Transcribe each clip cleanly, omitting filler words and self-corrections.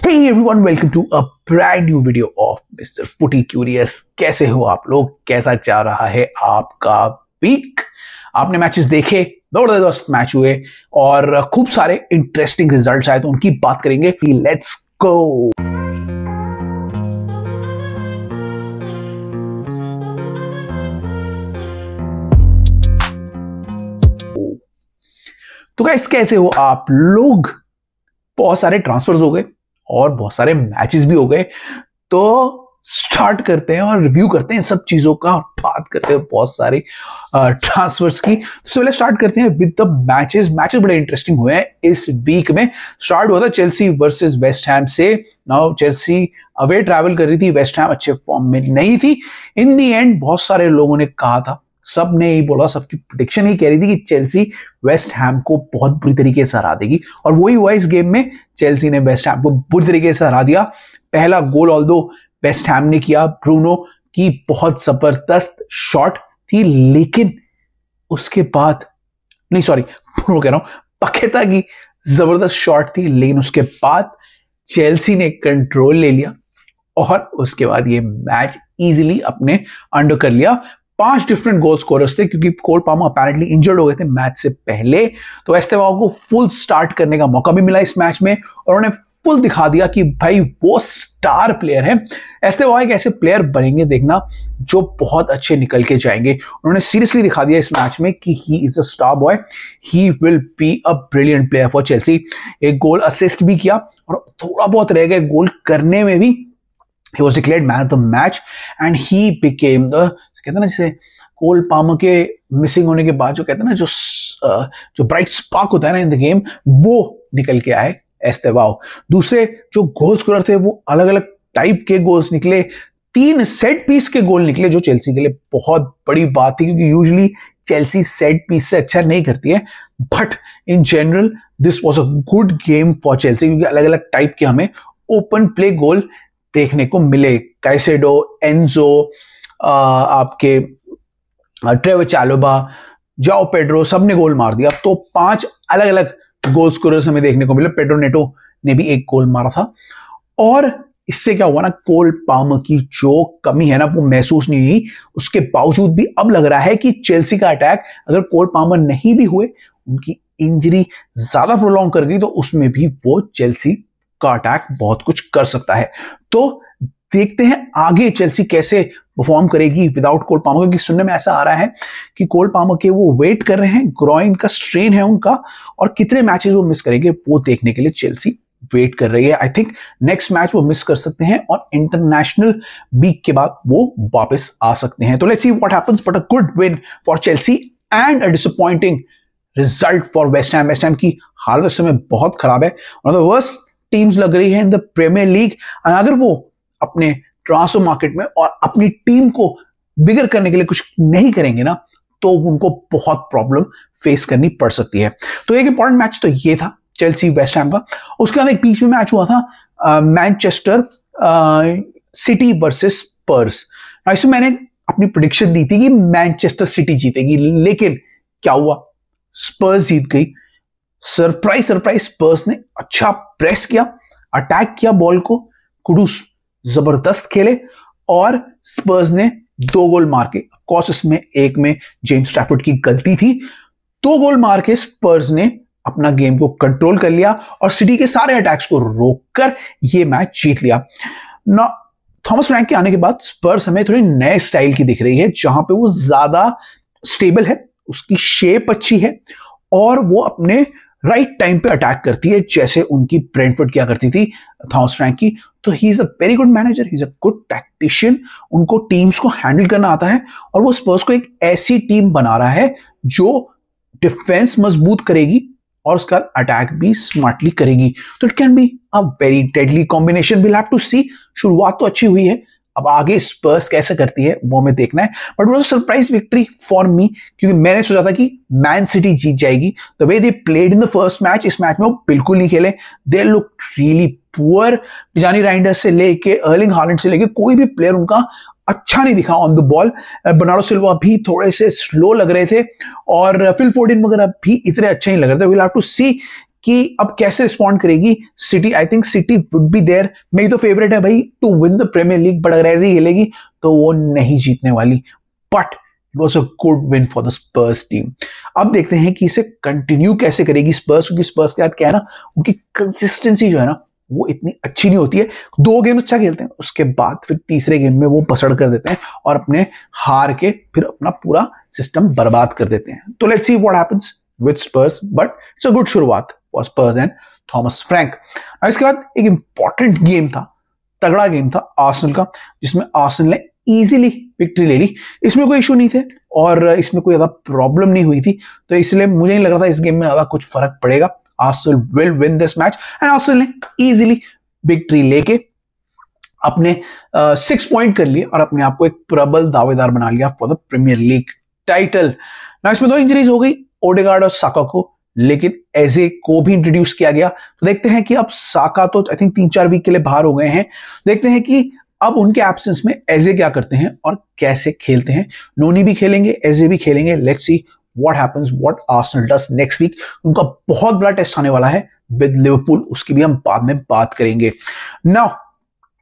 Hey everyone, welcome to a brand new video of Mr. Footy Curious। कैसे हो आप लोग? कैसा जा रहा है आपका वीक? आपने मैचेस देखे? जबरदस्त मैच हुए और खूब सारे इंटरेस्टिंग रिजल्ट्स आए, तो उनकी बात करेंगे। Let's go. तो गाइस, कैसे हो आप लोग? बहुत सारे ट्रांसफर्स हो गए और बहुत सारे मैचेस भी हो गए, तो स्टार्ट करते हैं और रिव्यू करते हैं सब चीजों का, बात करते हैं बहुत सारे ट्रांसफर्स की। सबसे पहले स्टार्ट करते हैं विद द मैचेस। मैचेस बड़े इंटरेस्टिंग हुए हैं इस वीक में। स्टार्ट हुआ था चेल्सी वर्सेस वेस्ट हैम से। नाउ चेल्सी अवे ट्रैवल कर रही थी, वेस्ट हैम अच्छे फॉर्म में नहीं थी। इन दी एंड बहुत सारे लोगों ने कहा था, सब ने ही बोला, सबकी प्रेडिक्शन ही कह रही थी कि चेल्सी वेस्ट हैम को बहुत बुरी तरीके से हरा देगी, और वही हुआ इस गेम में। चेल्सी ने वेस्ट हैम को बुरी तरीके से हरा दिया। पहला गोल ऑल्दो वेस्ट हैम ने किया, ब्रूनो की बहुत जबरदस्त शॉट थी, लेकिन उसके बाद ब्रूनो कह रहा हूं, पकेता की जबरदस्त शॉट थी, लेकिन उसके बाद चेल्सी ने कंट्रोल ले लिया और उसके बाद ये मैच इजीली अपने अंडर कर लिया। 5 डिफरेंट गोल स्कोरर्स थे, क्योंकि कोल पाल्मर अपैरेंटली इंजर्ड हो गए थे मैच से पहले, तो एस्तेवाओ को फुल स्टार्ट करने का मौका भी मिला इस मैच में, और उन्होंने फुल दिखा दिया कि भाई वो स्टार प्लेयर है। एस्तेवाओ एक ऐसे प्लेयर बनेंगे, देखना, जो बहुत अच्छे निकल के जाएंगे। उन्होंने सीरियसली दिखा दिया इस मैच में कि he is a star boy, he will be a brilliant player for Chelsea. एक गोल असिस्ट भी किया और थोड़ा बहुत रह गए गोल करने में भी। He was declared man of the match and he became the, कहते हैं ना, जैसे कोल पाल्मर के मिसिंग होने के बाद जो कहते हैं ना, जो ब्राइट स्पार्क होता है ना इन द गेम, वो निकल के आए एस्तेवाओ। दूसरे जो गोल स्कोरर थे वो अलग अलग टाइप के गोल्स निकले। 3 सेट पीस के गोल निकले, जो चेल्सी के लिए बहुत बड़ी बात थी, क्योंकि यूजुअली चेल्सी सेट पीस से अच्छा नहीं करती है, but in general this was a good game for Chelsea, क्योंकि अलग अलग टाइप के हमें ओपन प्ले गोल देखने को मिले। कैसेडो, एंजो, आपके ट्रेवर चालोबा, जाओ पेड्रो, सबने गोल मार दिया। तो 5 अलग अलग गोल स्कोरर्स हमें देखने को मिले। पेड्रो नेटो ने भी एक गोल मारा था, और इससे क्या हुआ ना, कोल पाल्मर की जो कमी है ना वो महसूस नहीं हुई। उसके बावजूद भी अब लग रहा है कि चेल्सी का अटैक, अगर कोल पाल्मर नहीं भी हुए, उनकी इंजरी ज्यादा प्रोलॉन्ग कर गई, तो उसमें भी वो चेल्सी का अटैक बहुत कुछ कर सकता है। तो देखते हैं आगे चेल्सी कैसे परफॉर्म करेगी विदाउट कोल पाल्मर, क्योंकि सुनने में ऐसा आ रहा है कि कोल पाल्मर के वो वेट कर रहे हैं, ग्रॉइन का स्ट्रेन है उनका, और कितने मैचेस वो मिस करेंगे वो देखने के लिए चेल्सी वेट कर रही है। आई थिंक नेक्स्ट मैच वो मिस कर सकते हैं और इंटरनेशनल वीक के बाद वो वापस आ सकते हैं। तो let's see what happens, but a good win for Chelsea and a disappointing result for West Ham. West Ham की हालत इस समय बहुत खराब है, one of the worst teams लग रही है इन द प्रीमियर लीग। अगर वो अपने ट्रांसफर मार्केट में और अपनी टीम को बिगर करने के लिए कुछ नहीं करेंगे ना, तो उनको बहुत प्रॉब्लम फेस करनी पड़ सकती है। तो एक इंपॉर्टेंट मैच तो ये था चेल्सी वेस्ट हैम का। उसके बाद एक बीच में मैच हुआ था मैनचेस्टर सिटी वर्सेस स्पर्स। इसमें मैंने अपनी प्रेडिक्शन दी थी कि मैनचेस्टर सिटी जीतेगी, लेकिन क्या हुआ, स्पर्स जीत गई। सरप्राइज स्पर्स ने अच्छा प्रेस किया, अटैक किया बॉल को, कुडूस जबरदस्त खेले और स्पर्स ने 2 गोल मार के, ऑफकोर्स इसमें एक में जेम्स ट्रैफोर्ड की गलती थी, 2 गोल मार के स्पर्स ने अपना गेम को कंट्रोल कर लिया और सिटी के सारे अटैक्स को रोककर ये मैच जीत लिया ना। थॉमस फ्रैंक के आने के बाद स्पर्स हमें थोड़ी नए स्टाइल की दिख रही है, जहां पे वो ज्यादा स्टेबल है, उसकी शेप अच्छी है और वो अपने राइट टाइम पे अटैक करती है, जैसे उनकी ब्रेंटफोर्ड क्या करती थी थॉमस फ्रैंक की। तो he is a very good manager, he is a good tactician, उनको टीम्स को हैंडल करना आता है, और वो स्पर्स को एक ऐसी टीम बना रहा है जो डिफेंस मजबूत करेगी और उसका अटैक भी स्मार्टली करेगी। तो it can be a very deadly combination. Will have to see. शुरुआत तो अच्छी हुई है, अब आगे स्पर्स कैसे करती है वो हमें देखना है, बट वो सरप्राइज विक्ट्री फॉर मी, क्योंकि मैंने सोचा था कि मैन सिटी जीत जाएगी। The way they played in the first match, इस मैच में वो बिल्कुल नहीं खेले, दे लुक रियली पुअर। टिजानी राइंडर्स से लेके अर्लिंग हालैंड से लेके कोई भी प्लेयर उनका अच्छा नहीं दिखा on the ball. Bernardo Silva भी थोड़े से स्लो लग रहे थे और फिल फोर्डन वगैरह भी इतने अच्छे नहीं लग रहे थे। विल हैव टू सी कि अब कैसे रिस्पॉन्ड करेगी City. I think City would be there, मेरी तो फेवरेट है भाई to win the Premier League, but अगर ऐसे ही खेलेगी तो वो नहीं जीतने वाली। But it was a good win for the Spurs team. अब देखते हैं कि इसे कंटिन्यू कैसे करेगी स्पर्स, क्योंकि स्पर्स के साथ क्या है ना, उनकी कंसिस्टेंसी जो है ना वो इतनी अच्छी नहीं होती है। 2 गेम अच्छा खेलते हैं, उसके बाद फिर तीसरे गेम में वो पसड़ कर देते हैं और अपने हार के फिर अपना पूरा सिस्टम बर्बाद कर देते हैं। तो let's see what happens with Spurs, but it's a good शुरुआत for Spurs and Thomas Frank. इसके बाद एक इंपॉर्टेंट गेम था, तगड़ा गेम था आर्सेनल का, जिसमें आर्सेनल ने इजीली विक्ट्री ले ली। इसमें कोई इशू नहीं थे और इसमें कोई ज्यादा प्रॉब्लम नहीं हुई थी, तो इसलिए मुझे नहीं लग रहा था इस गेम में ज्यादा कुछ फर्क पड़ेगा। Arsenal will win this match and Arsenal ने इजीली विक्ट्री लेके अपने 6 पॉइंट कर लिए और अपने आप को एक प्रबल दावेदार बना लिया for the Premier League title. ना इसमें 2 इंजरीज हो गई, ओडेगार्ड और साका को, लेकिन एजे को भी इंट्रोड्यूस किया गया। तो देखते हैं कि अब साका तो आई थिंक 3-4 वीक के लिए बाहर हो गए हैं, देखते हैं कि अब उनके एब्सेंस में एजे क्या करते हैं और कैसे खेलते हैं। नोनी भी खेलेंगे, एजे भी खेलेंगे। Let's see what happens, what Arsenal does next week. उनका बहुत बड़ा टेस्ट आने वाला है विद लिवरपूल, उसकी भी हम बाद में बात करेंगे। नाउ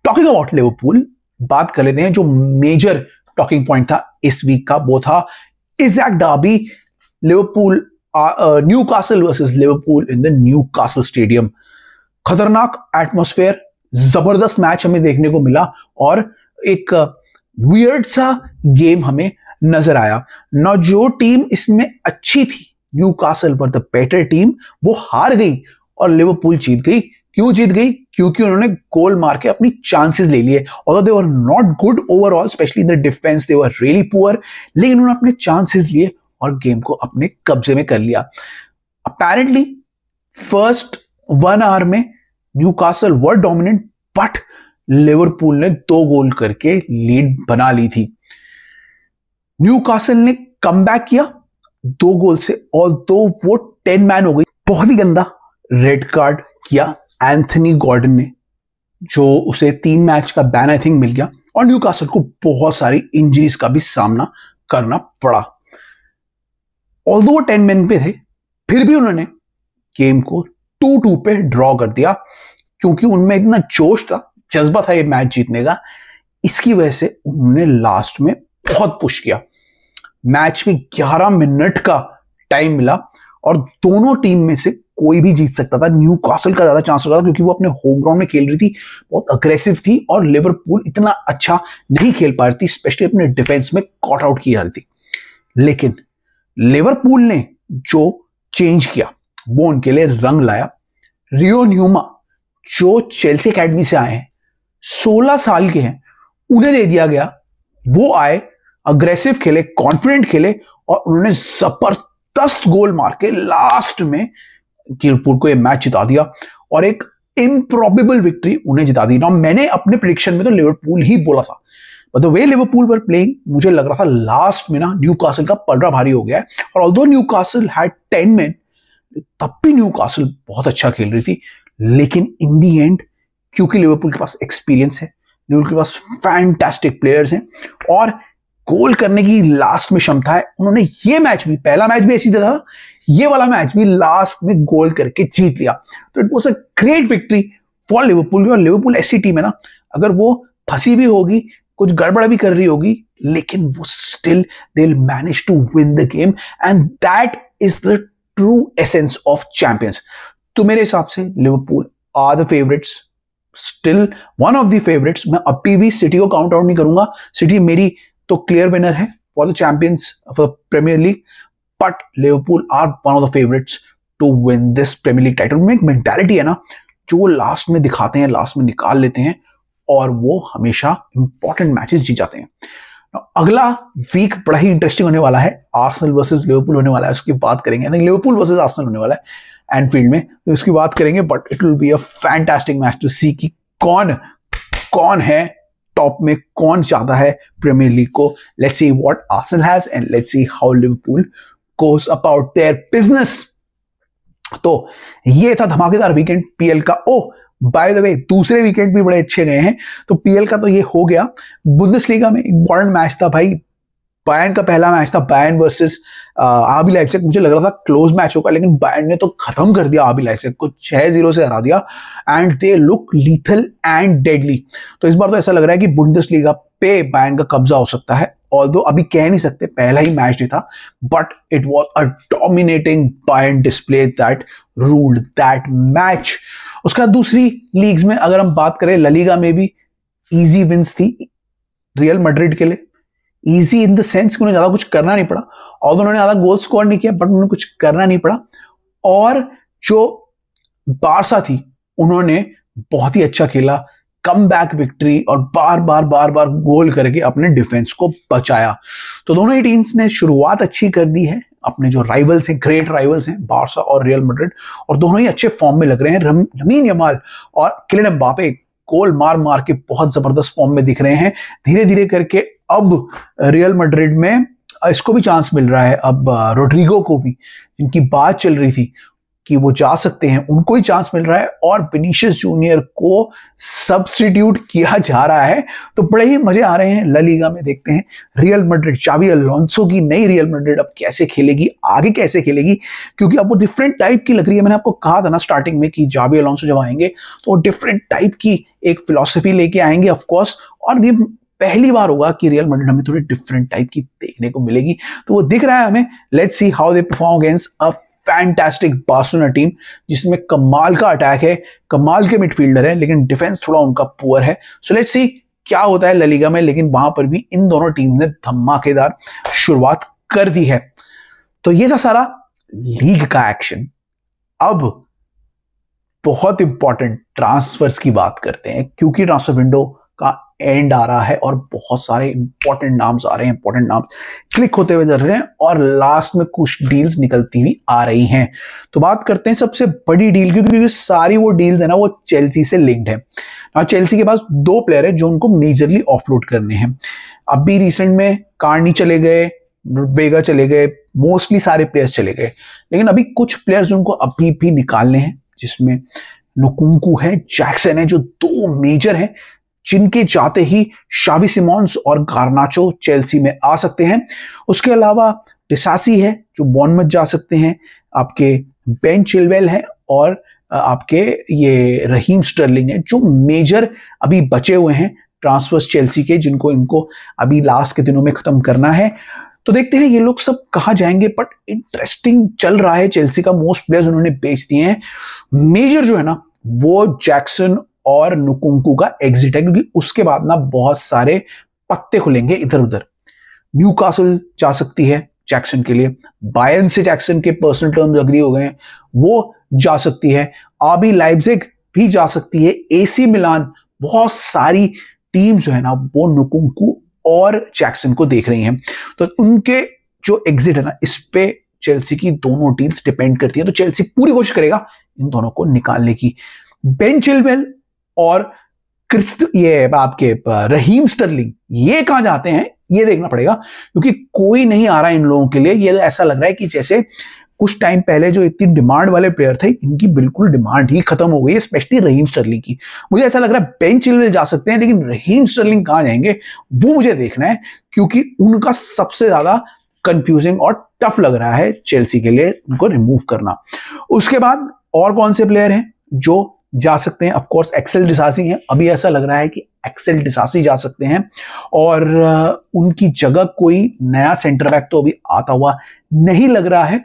टॉकिंग अबाउट लिवरपूल, बात कर लेते हैं जो मेजर टॉकिंग पॉइंट था इस वीक का, वो था Isaac derby, Liverpool Newcastle versus Liverpool in the Newcastle stadium. खतरनाक एटमॉस्फेयर, जबरदस्त मैच हमें देखने को मिला और एक वियर्ड सा गेम हमें नजर आया ना। जो टीम इसमें अच्छी थी, Newcastle were the better team, वो हार गई और लिवरपूल जीत गई। क्यों जीत गई? क्योंकि उन्होंने गोल मार के अपनी चांसेस ले लिए। Although they were not good overall, specially in the defence they were really poor, लेकिन उन्होंने अपने चांसेस लिए और गेम को अपने कब्जे में कर लिया। अपेरेंटली फर्स्ट 1 आवर में Newcastle were dominant, but Liverpool ने 2 गोल करके लीड बना ली थी। न्यूकासल ने कमबैक किया 2 गोल से, ऑल्दो वो 10 मैन हो गई। बहुत ही गंदा रेड कार्ड किया एंथनी गॉर्डन ने, जो उसे 3 मैच का बैन आई थिंक मिल गया और न्यूकासल को बहुत सारी इंजरीज का भी सामना करना पड़ा। ऑल्दो वो 10 मैन पे थे, फिर भी उन्होंने गेम को 2-2 पे ड्रॉ कर दिया, क्योंकि उनमें इतना जोश था, जज्बा था ये मैच जीतने का। इसकी वजह से उन्होंने लास्ट में बहुत पुश किया। मैच में 11 मिनट का टाइम मिला और दोनों टीम में से कोई भी जीत सकता था। न्यूकासल का ज्यादा चांस होता था क्योंकि वो अपने होम ग्राउंड में खेल रही थी, बहुत अग्रेसिव थी, और लिवरपूल इतना अच्छा नहीं खेल पा रही थी, स्पेशली अपने डिफेंस में कॉट आउट की जा रही थी। लेकिन लिवरपूल ने जो चेंज किया वो उनके लिए रंग लाया। रियो न्यूमा जो चेल्सी एकेडमी से आए हैं, 16 साल के हैं, उन्हें दे दिया गया। वो आए, अग्रेसिव खेले, कॉन्फिडेंट खेले और उन्होंने जबरदस्त गोल मार के लास्ट में लिवरपूल को ये मैच जिता दिया और एक इम्प्रॉबेबल विक्ट्री उन्हें जिता दी। ना मैंने अपने प्रेडिक्शन में तो लिवरपूल ही बोला था, but the way Liverpool were playing, मुझे लग रहा था लास्ट में ना न्यूकासल का पलड़ा भारी हो गया है। और ऑल्दो न्यूकासल हैड 10 मैन, तब भी न्यूकासल बहुत अच्छा खेल रही थी। लेकिन इन दी एंड, क्योंकि लिवरपूल के पास एक्सपीरियंस है, लिवरपूल के पास फैंटास्टिक प्लेयर्स हैं और गोल करने की लास्ट में क्षमता है, उन्होंने ये मैच भी, पहला मैच भी ऐसी था, ये वाला मैच भी लास्ट में गोल करके जीत लिया। तो it was a great victory for Liverpool. और लिवरपूल ऐसी टीम है ना, अगर वो फंसी भी होगी, कुछ गड़बड़ भी कर रही होगी, लेकिन वो still they will manage to win the game and that is the true essence of champions. तो मेरे हिसाब से Liverpool are the favourites, still one of the favourites. मैं अभी भी सिटी को काउंट आउट नहीं करूंगा, सिटी मेरी तो क्लियर विनर है for the champions for the Premier League, but Liverpool are one of the favourites to win this Premier League title. उनमें एक मेंटालिटी है ना, जो वो लास्ट में दिखाते हैं, लास्ट में निकाल लेते हैं और वो हमेशा इंपॉर्टेंट मैचेस जीत जाते हैं। अगला वीक बड़ा ही इंटरेस्टिंग होने वाला है, आर्सेनल वर्सेस लिवरपूल होने वाला है, उसकी बात करेंगे। I think Liverpool versus Arsenal होने वाला है एनफील्ड में, तो उसकी बात करेंगे। But it will be a fantastic match to see कि कौन है टॉप में, कौन चाहता है प्रीमियर लीग को। Let's see what Arsenal has and let's see how Liverpool goes about their business. तो ये था धमाकेदार वीकेंड पीएल का। ओह बाय द वे, दूसरे वीकेंड भी बड़े अच्छे गए हैं। तो पीएल का तो ये हो गया। बुंदेसलीगा में इंपॉर्टेंट मैच था भाई, बायर्न का पहला मैच था, बायर्न वर्सेस आरबी लाइप्जिग। मुझे लग रहा था क्लोज मैच होगा, लेकिन बायर्न ने तो खत्म कर दिया आरबी लाइप्जिग को, 6-0 से हरा दिया। And they look lethal and deadly. तो इस बार तो ऐसा लग रहा है कि बुंडेसलीगा पे बायर्न का कब्जा हो सकता है, ऑल्दो अभी कह नहीं सकते, पहला ही मैच नहीं था, but it was a dominating Bayern display that ruled that match. उसका दूसरी लीग्स में अगर हम बात करें, ला लीगा में भी इजी विंस थी रियल मैड्रिड के लिए। इजी इन द सेंस कि उन्हें ज्यादा कुछ करना नहीं पड़ा, और उन्होंने ज्यादा गोल स्कोर नहीं किया, बट उन्हें कुछ करना नहीं पड़ा। और जो बारसा थी, उन्होंने बहुत ही अच्छा खेला, कम बैक विक्ट्री, और बार बार गोल करके अपने डिफेंस को बचाया। तो दोनों ही टीम्स ने शुरुआत अच्छी कर दी है, अपने जो राइवल्स हैं, ग्रेट राइवल्स हैं, बारसा और रियल मैड्रिड, और दोनों ही अच्छे फॉर्म में लग रहे हैं। लमीन यमाल और किलियन एम्बापे गोल मार के बहुत जबरदस्त फॉर्म में दिख रहे हैं। धीरे धीरे करके अब रियल मैड्रिड में इसको भी चांस मिल रहा है, अब रोड्रिगो को भी, जिनकी बात चल रही थी कि वो जा सकते हैं, उनको ही चांस मिल रहा है, और विनीशियस जूनियर को सब्स्टिट्यूट किया जा रहा है। तो बड़े ही मजे आ रहे हैं ला लीगा में। देखते हैं रियल मैड्रिड, चाबी अलोंसो की नई रियल मैड्रिड अब कैसे खेलेगी, आगे कैसे खेलेगी, क्योंकि अब वो डिफरेंट टाइप की लग रही है। मैंने आपको कहा था ना स्टार्टिंग में कि चाबी अलोंसो जब आएंगे तो वो डिफरेंट टाइप की एक फिलॉसफी लेके आएंगे ऑफकोर्स, और ये पहली बार होगा कि रियल मैड्रिड हमें थोड़ी डिफरेंट टाइप की देखने को मिलेगी। तो वो दिख रहा है हमें। Let's see how they perform against a fantastic Barcelona team, जिसमें कमाल का अटैक है, कमाल के मिडफील्डर है, लेकिन डिफेंस थोड़ा उनका पुअर है। सो लेट्स सी क्या होता है ला लीगा में। लेकिन वहां पर भी इन दोनों टीम ने धमाकेदार शुरुआत कर दी है। तो ये था सारा लीग का एक्शन। अब बहुत इंपॉर्टेंट ट्रांसफर्स की बात करते हैं, क्योंकि ट्रांसफर विंडो का एंड आ रहा है और बहुत सारे इंपॉर्टेंट नाम्स आ रहे हैं, इंपॉर्टेंट नाम क्लिक होते हुए चल रहे हैं, और लास्ट में कुछ डील्स निकलती हुई आ रही हैं। तो बात करते हैं सबसे बड़ी डील, क्योंकि सारी वो डील्स है ना, वो चेल्सी से लिंक्ड है। ना चेल्सी के पास 2 प्लेयर है जो उनको मेजरली ऑफलोड करने हैं। अभी रिसेंट में कार्नी चले गए, वेगा चले गए, मोस्टली सारे प्लेयर्स चले गए, लेकिन अभी कुछ प्लेयर्स उनको अभी भी निकालने हैं, जिसमें नुकुंकू है, जैक्सन है, जो 2 मेजर हैं, जिनके जाते ही शावी सिमोन्स और गार्नाचो चेल्सी में आ सकते हैं। उसके अलावा डिसासी है जो बॉर्नमथ जा सकते हैं, आपके बेन चिलवेल है, और आपके ये रहीम स्टर्लिंग है, जो मेजर अभी बचे हुए हैं ट्रांसफर्स चेल्सी के, जिनको इनको अभी लास्ट के दिनों में खत्म करना है। तो देखते हैं ये लोग सब कहाँ जाएंगे, बट इंटरेस्टिंग चल रहा है चेल्सी का। मोस्ट प्लेयर्स उन्होंने बेच दिए हैं। मेजर जो है ना वो जैक्सन और नुकुंकू का एग्जिट है, क्योंकि उसके बाद ना बहुत सारे पत्ते खुलेंगे इधर उधर। न्यूकासल जा सकती है जैक्सन के लिए, बायर्न से जैक्सन के पर्सनल टर्म्स अग्री हो गए हैं, वो जा सकती है। आरबी लाइप्जिग भी जा सकती है, एसी मिलान, बहुत सारी टीम जो है ना वो नुकुंकू और जैक्सन को देख रही हैं। तो उनके जो एग्जिट है ना, इस पे चेल्सी की दोनों टीम्स डिपेंड करती है। तो चेल्सी पूरी कोशिश करेगा इन दोनों को निकालने की। बेन चिलवेल और ये आपके रहीम स्टर्लिंग, ये कहां जाते हैं ये देखना पड़ेगा, क्योंकि कोई नहीं आ रहा इन लोगों के लिए। ये ऐसा लग रहा है कि जैसे कुछ टाइम पहले जो इतनी डिमांड वाले प्लेयर थे, इनकी बिल्कुल डिमांड ही खत्म हो गई है, स्पेशली रहीम स्टर्लिंग की। मुझे ऐसा लग रहा है बेन चिलवेल जा सकते हैं, लेकिन रहीम स्टर्लिंग कहां जाएंगे वो मुझे देखना है, क्योंकि उनका सबसे ज्यादा कंफ्यूजिंग और टफ लग रहा है चेल्सी के लिए उनको रिमूव करना। उसके बाद और कौन से प्लेयर हैं जो जा सकते हैं? ऑफ कोर्स एक्सेल डिसासी हैं। अभी ऐसा लग रहा है कि एक्सेल डिसासी जा सकते हैं, और उनकी जगह कोई नया सेंटर बैक तो अभी आता हुआ नहीं लग रहा है।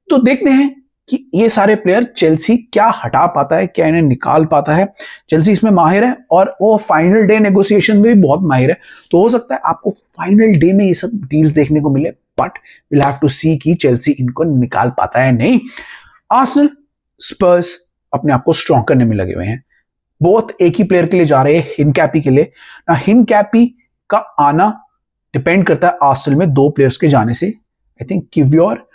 तो देखते हैं कि ये सारे प्लेयर चेल्सी क्या हटा पाता है, क्या इन्हें निकाल पाता है। चेल्सी इसमें माहिर है, और वो फाइनल डे नेगोशिएशन में भी बहुत माहिर है। तो हो सकता है आपको फाइनल डे में ये सब डील्स देखने को मिले, but will have to see कि चेल्सी इनको निकाल पाता है नहीं। आर्सेनल, स्पर्स अपने आप को स्ट्रॉन्ग करने में लगे हुए हैं। बोथ एक ही प्लेयर के लिए जा रहे हैं, हिनकैपी के लिए। ना हिनकैपी का आना डिपेंड करता है आर्सेनल में 2 प्लेयर्स के जाने से। आई थिंक किव्योर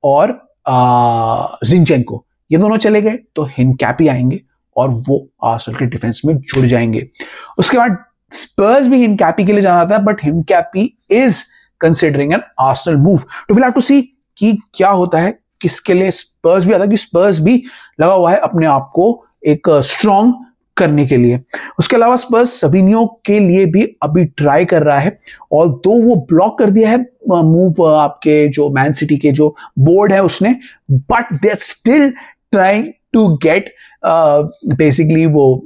और जिनचेंको, ये दोनों चले गए तो हिनकैपी आएंगे, और वो आर्सेनल के डिफेंस में जुड़ जाएंगे। उसके बाद स्पर्स भी हिनकैपी के लिए जाना था, but Hincapie is considering an Arsenal move. तो विल हैव टू सी कि क्या होता है, किसके लिए स्पर्स भी आता है, कि स्पर्स भी लगा हुआ है अपने आप को एक स्ट्रॉन्ग करने के लिए। उसके अलावा स्पर्स सविनियो के लिए भी अभी ट्राई कर रहा है, और दो वो ब्लॉक कर दिया है मूव आपके जो मैन सिटी के जो बोर्ड है उसने, but they are still trying to get basically वो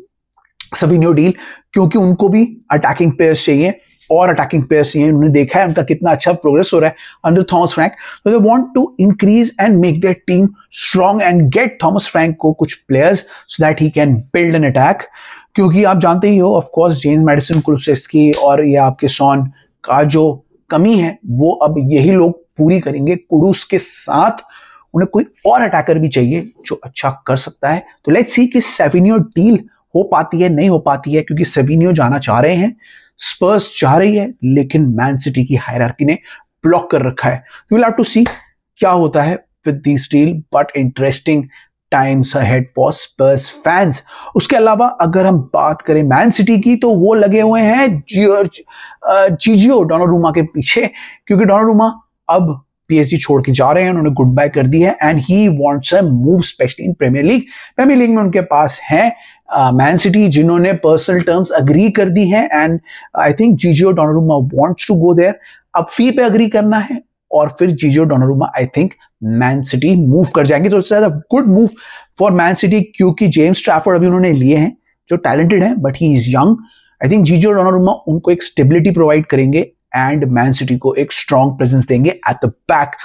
सविनियो डील, क्योंकि उनको भी अटैकिंग प्लेयर्स चाहिए और अटैकिंग प्लेयर्स चाहिए। उन्होंने देखा है उनका कितना अच्छा प्रोग्रेस हो रहा है अंडर थॉमस फ्रैंक, तो they want to increase and make their team strong and get Thomas Frank को कुछ players so that he can build an attack. क्योंकि आप जानते ही हो of course James Maddison, Kulusevski और ये आपके सॉन का जो कमी है वो अब यही लोग पूरी करेंगे। कुडूस के साथ उन्हें कोई और अटैकर भी चाहिए जो अच्छा कर सकता है। तो लेट्स सी कि सेविनियो डील हो पाती है नहीं हो पाती है, क्योंकि सेविनियो जाना चाह रहे हैं, स्पर्स चाह रही है, लेकिन मैन सिटी की हायरार्की ने ब्लॉक कर रखा है। वी विल हैव टू सी क्या होता है with this deal, but interesting times ahead for Spurs fans. उसके अलावा अगर हम बात करें मैन सिटी की, तो वो लगे हुए हैं जीजियो डोनारुमा के पीछे, क्योंकि डोनारुमा अब पीएसजी छोड़ के जा रहे हैं, उन्होंने गुड बाय कर दी है and he wants a move specially in Premier League. Premier League में उनके पास है मैन सिटी, जिन्होंने पर्सनल टर्म्स अग्री कर दी है, and I think Gigio Donnarumma wants to go there. अब फी पे अग्री करना है और फिर Gigio Donnarumma I think Man City move कर जाएंगे, तो it's a good move for Man City, क्योंकि जेम्स ट्रैफोर्ड अभी उन्होंने लिए हैं जो टैलेंटेड है but he is young. I think Gigio Donnarumma उनको एक स्टेबिलिटी प्रोवाइड करेंगे एंड मैन सिटी को एक स्ट्रॉन्ग प्रेजेंस देंगे एट द बैक।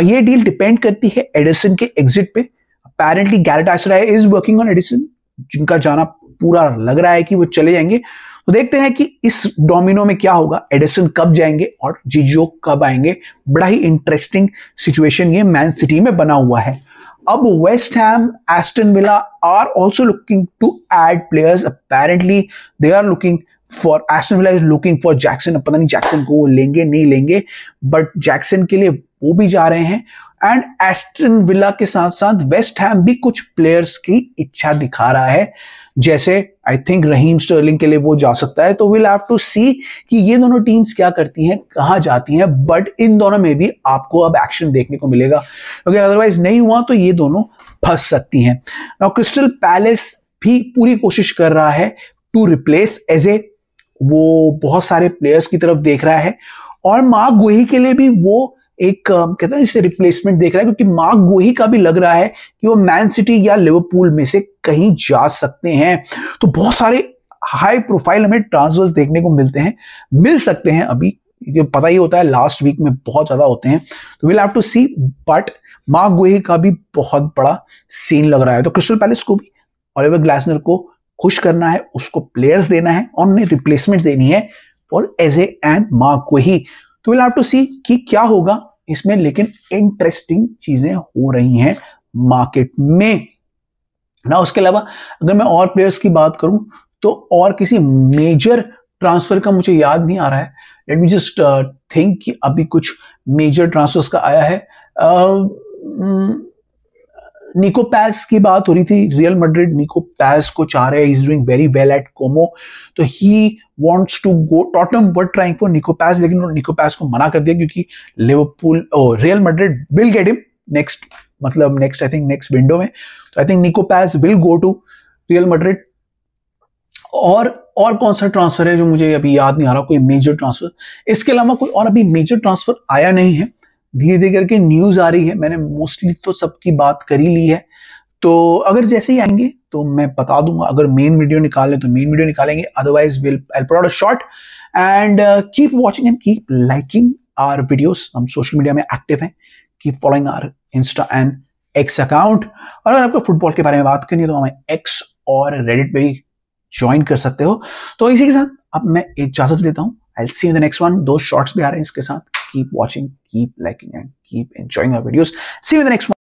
ये डील डिपेंड करती है एडिसन के एग्जिट पे। Apparently Galatasaray is working on Ederson, जिनका जाना पूरा लग रहा है कि वो चले जाएंगे। तो देखते हैं कि इस डोमिनो में क्या होगा, एडिसन कब जाएंगे और जीजियो कब आएंगे। बड़ा ही इंटरेस्टिंग सिचुएशन ये मैन सिटी में बना हुआ है। अब West Ham, Aston Villa are also looking to add players. Apparently they are looking for, Aston Villa is looking for Jackson. अब पता नहीं जैक्सन को वो लेंगे नहीं लेंगे, बट जैक्सन के लिए वो भी जा रहे हैं। एंड एस्टन विला के साथ साथ वेस्ट हैम भी कुछ प्लेयर्स की इच्छा दिखा रहा है, जैसे आई थिंक रहीम स्टर्लिंग के लिए वो जा सकता है। तो विल हैव टू सी कि ये दोनों टीम्स क्या करती हैं, कहां जाती हैं, बट इन दोनों में भी आपको अब एक्शन देखने को मिलेगा, क्योंकि अदरवाइज नहीं हुआ तो ये दोनों फंस सकती हैं। नाउ क्रिस्टल पैलेस भी पूरी कोशिश कर रहा है टू रिप्लेस एजे, वो बहुत सारे प्लेयर्स की तरफ देख रहा है, और मार्क गोही के लिए भी वो एक कहते हैं इससे रिप्लेसमेंट देख रहा है, क्योंकि मार्क गोही का भी लग रहा है कि वो मैन सिटी या लिवरपूल में से कहीं जा सकते हैं। तो बहुत सारे हाई प्रोफाइल हमें ट्रांसफर्स देखने को मिल सकते हैं अभी, ये पता ही होता है लास्ट वीक में बहुत ज्यादा होते हैं, तो will have to see. But Mark Guehi का भी बहुत बड़ा सीन लग रहा है। तो क्रिस्टल पैलेस को भी ओलिवर ग्लासनर को खुश करना है, उसको प्लेयर्स देना है और उन्हें रिप्लेसमेंट देनी है फॉर एजे एंड मार्क गोही। तो विल हैव टू सी कि क्या होगा इसमें, लेकिन इंटरेस्टिंग चीजें हो रही हैं मार्केट में ना। उसके अलावा अगर मैं और प्लेयर्स की बात करूं तो और किसी मेजर ट्रांसफर का मुझे याद नहीं आ रहा है। लेट मी जस्ट थिंक कि अभी कुछ मेजर ट्रांसफर्स का आया है। निको पैस की बात हो रही थी, रियल मैड्रिड निको पैस को चाह रहे हैं, he is doing very well at Como, तो he wants to go. Tottenham were trying for Nico Paz, लेकिन उन्होंने निको पैस को मना कर दिया, क्योंकि Liverpool Real Madrid will get him next, मतलब next I think next window में। तो I think Nico Paz will go to Real Madrid. और कौन सा ट्रांसफर है जो मुझे अभी याद नहीं आ रहा, कोई मेजर ट्रांसफर। इसके अलावा कोई और अभी मेजर ट्रांसफर आया नहीं है, धीरे धीरे करके न्यूज आ रही है। मैंने मोस्टली तो सबकी बात कर ही ली है, तो अगर जैसे ही आएंगे तो मैं बता दूंगा। अगर मेन वीडियो निकालें तो मेन वीडियो निकालेंगे, otherwise will I put out a short. And keep watching and keep liking our videos. हम सोशल मीडिया में एक्टिव हैं, keep following our Insta and X account. और अगर आपको फुटबॉल के बारे में बात करनी है तो हमें एक्स और रेडिट पे भी ज्वाइन कर सकते हो। तो इसी के साथ अब मैं इजाजत लेता हूं। I'll see you in the next one. दो शॉर्ट्स भी आ रहे हैं इसके साथ। Keep watching, keep liking and keep enjoying our videos. See you in the next one.